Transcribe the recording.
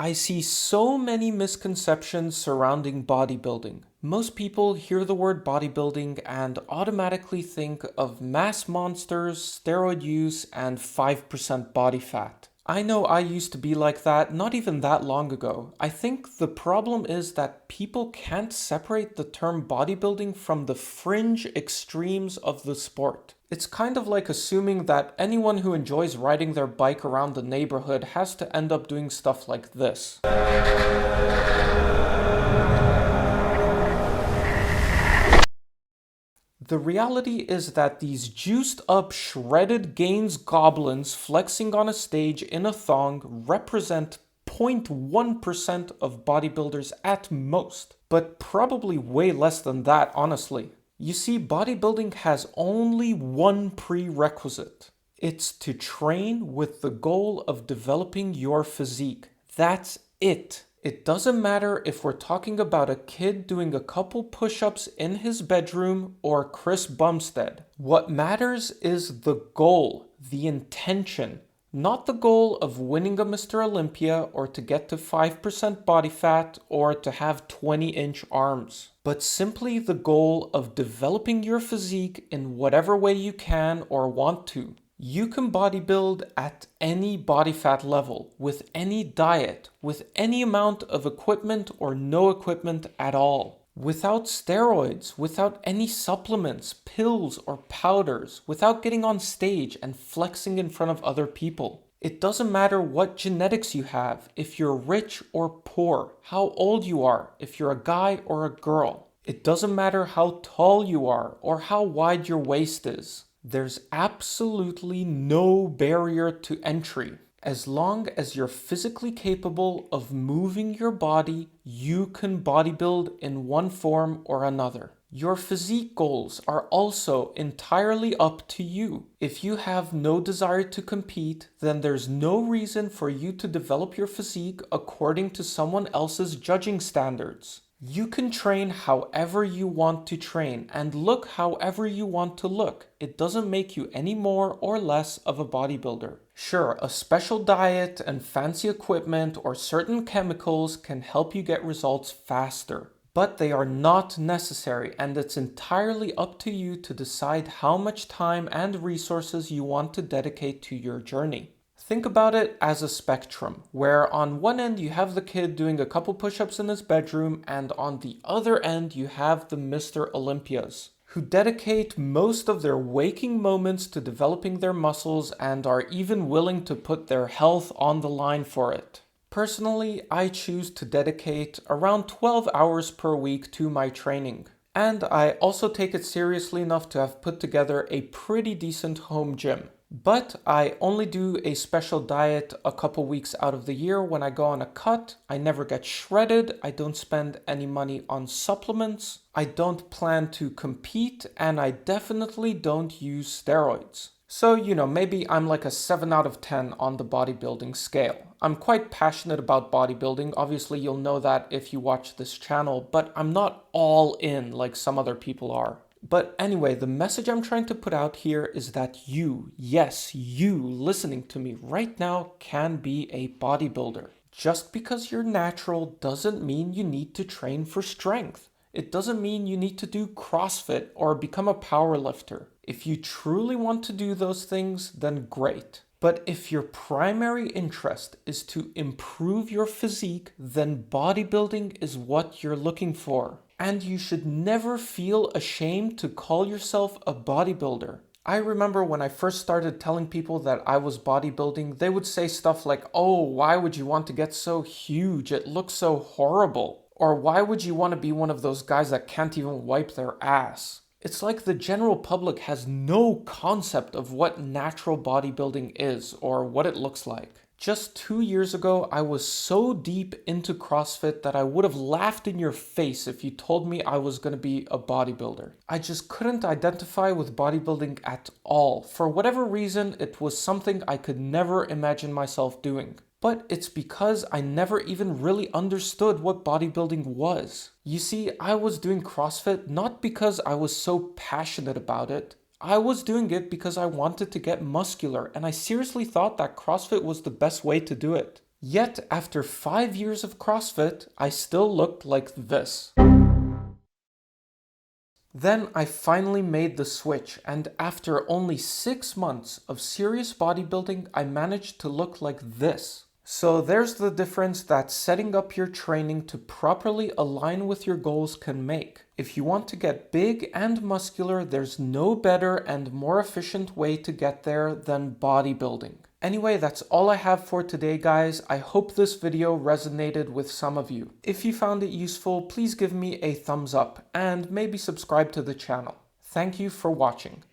I see so many misconceptions surrounding bodybuilding. Most people hear the word bodybuilding and automatically think of mass monsters, steroid use, and 5% body fat. I know I used to be like that not even that long ago. I think the problem is that people can't separate the term bodybuilding from the fringe extremes of the sport. It's kind of like assuming that anyone who enjoys riding their bike around the neighborhood has to end up doing stuff like this. The reality is that these juiced up, shredded gains goblins flexing on a stage in a thong represent 0.1% of bodybuilders at most, but probably way less than that, honestly. You see, bodybuilding has only one prerequisite. It's to train with the goal of developing your physique. That's it. It doesn't matter if we're talking about a kid doing a couple push-ups in his bedroom or Chris Bumstead. What matters is the goal, the intention, not the goal of winning a Mr. Olympia or to get to 5% body fat or to have 20-inch arms, but simply the goal of developing your physique in whatever way you can or want to. You can bodybuild at any body fat level, with any diet, with any amount of equipment or no equipment at all. Without steroids, without any supplements, pills, or powders, without getting on stage and flexing in front of other people. It doesn't matter what genetics you have, if you're rich or poor, how old you are, if you're a guy or a girl. It doesn't matter how tall you are or how wide your waist is. There's absolutely no barrier to entry. As long as you're physically capable of moving your body, you can bodybuild in one form or another. Your physique goals are also entirely up to you. If you have no desire to compete, then there's no reason for you to develop your physique according to someone else's judging standards. You can train however you want to train and look however you want to look. It doesn't make you any more or less of a bodybuilder. Sure, a special diet and fancy equipment or certain chemicals can help you get results faster, but they are not necessary, and it's entirely up to you to decide how much time and resources you want to dedicate to your journey. Think about it as a spectrum, where on one end you have the kid doing a couple push-ups in his bedroom, and on the other end you have the Mr. Olympias, who dedicate most of their waking moments to developing their muscles and are even willing to put their health on the line for it. Personally, I choose to dedicate around 12 hours per week to my training. And I also take it seriously enough to have put together a pretty decent home gym. But I only do a special diet a couple weeks out of the year when I go on a cut. I never get shredded. I don't spend any money on supplements. I don't plan to compete, and I definitely don't use steroids. So, maybe I'm like a 7 out of 10 on the bodybuilding scale. I'm quite passionate about bodybuilding. Obviously, you'll know that if you watch this channel, but I'm not all in like some other people are. But anyway, the message I'm trying to put out here is that you, yes, you listening to me right now can be a bodybuilder. Just because you're natural doesn't mean you need to train for strength. It doesn't mean you need to do CrossFit or become a power lifter. If you truly want to do those things, then great. But if your primary interest is to improve your physique, then bodybuilding is what you're looking for. And you should never feel ashamed to call yourself a bodybuilder. I remember when I first started telling people that I was bodybuilding, they would say stuff like, "Oh, why would you want to get so huge? It looks so horrible." Or "Why would you want to be one of those guys that can't even wipe their ass?" It's like the general public has no concept of what natural bodybuilding is or what it looks like. Just 2 years ago, I was so deep into CrossFit that I would have laughed in your face if you told me I was going to be a bodybuilder. I just couldn't identify with bodybuilding at all. For whatever reason, it was something I could never imagine myself doing. But it's because I never even really understood what bodybuilding was. You see, I was doing CrossFit not because I was so passionate about it. I was doing it because I wanted to get muscular, and I seriously thought that CrossFit was the best way to do it. Yet after 5 years of CrossFit, I still looked like this. Then I finally made the switch, and after only 6 months of serious bodybuilding, I managed to look like this. So there's the difference that setting up your training to properly align with your goals can make. If you want to get big and muscular, there's no better and more efficient way to get there than bodybuilding. Anyway, that's all I have for today, guys. I hope this video resonated with some of you. If you found it useful, please give me a thumbs up and maybe subscribe to the channel. Thank you for watching.